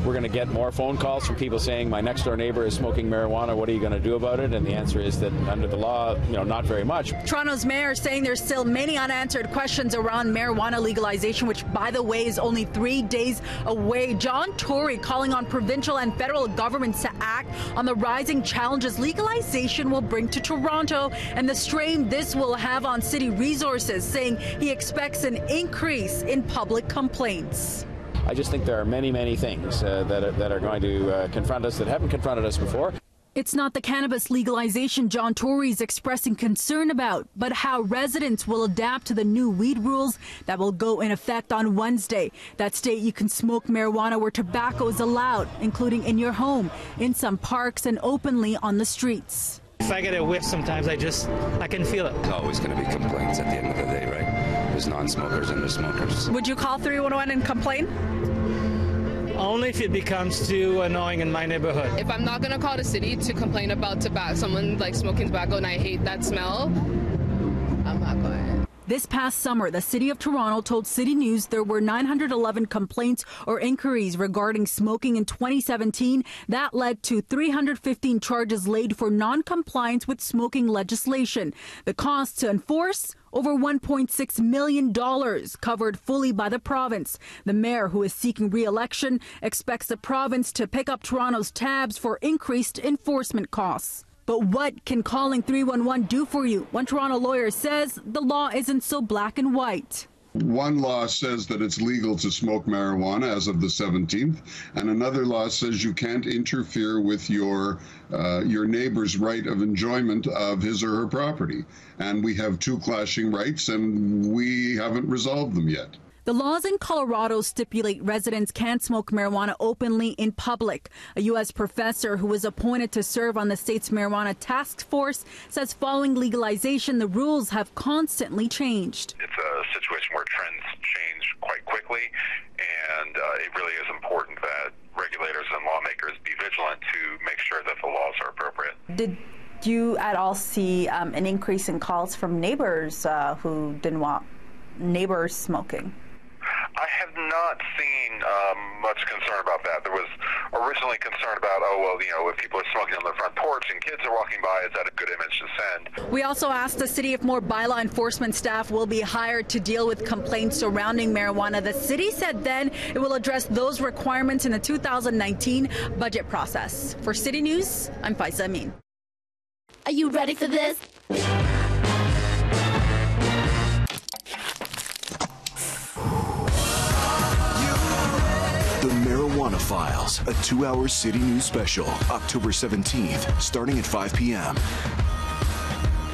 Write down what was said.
we're going to get more phone calls from people saying, my next door neighbor is smoking marijuana, what are you going to do about it? And the answer is that under the law, not very much. Toronto's mayor saying there's still many unanswered questions around marijuana legalization, which, by the way, is only 3 days away. John Tory calling on provincial and federal governments to act on the rising challenges legalization will bring to Toronto and the strain this will have on city resources, saying he expects an increase in public complaints. I just think there are many, many things that are going to confront us that haven't confronted us before. It's not the cannabis legalization John Tory is expressing concern about, but how residents will adapt to the new weed rules that will go in effect on Wednesday. That state you can smoke marijuana where tobacco is allowed, including in your home, in some parks, and openly on the streets. If I get a whiff sometimes, I can feel it. There's always going to be complaints at the end of the day, right? There's non-smokers and there's smokers. Would you call 311 and complain? Only if it becomes too annoying in my neighborhood. If I'm not going to call the city to complain about someone like smoking tobacco and I hate that smell, I'm not going. This past summer, the City of Toronto told CityNews there were 911 complaints or inquiries regarding smoking in 2017. That led to 315 charges laid for non-compliance with smoking legislation. The cost to enforce? Over $1.6 million, covered fully by the province. The mayor, who is seeking re-election, expects the province to pick up Toronto's tabs for increased enforcement costs. But what can calling 311 do for you? One Toronto lawyer says the law isn't so black and white. One law says that it's legal to smoke marijuana as of the 17th, and another law says you can't interfere with your neighbor's right of enjoyment of his or her property. And we have two clashing rights, and we haven't resolved them yet. The laws in Colorado stipulate residents can't smoke marijuana openly in public. A U.S. professor who was appointed to serve on the state's marijuana task force says following legalization, the rules have constantly changed. It's a situation where trends change quite quickly, and it really is important that regulators and lawmakers be vigilant to make sure that the laws are appropriate. Did you at all see an increase in calls from neighbors who didn't want neighbors smoking? I have not seen much concern about that. There was originally concern about, if people are smoking on their front porch and kids are walking by, is that a good image to send? We also asked the city if more bylaw enforcement staff will be hired to deal with complaints surrounding marijuana. The city said then it will address those requirements in the 2019 budget process. For City News, I'm Faiza Amin. Are you ready for this? The Marijuana Files, a 2-hour City News special, October 17th, starting at 5 p.m.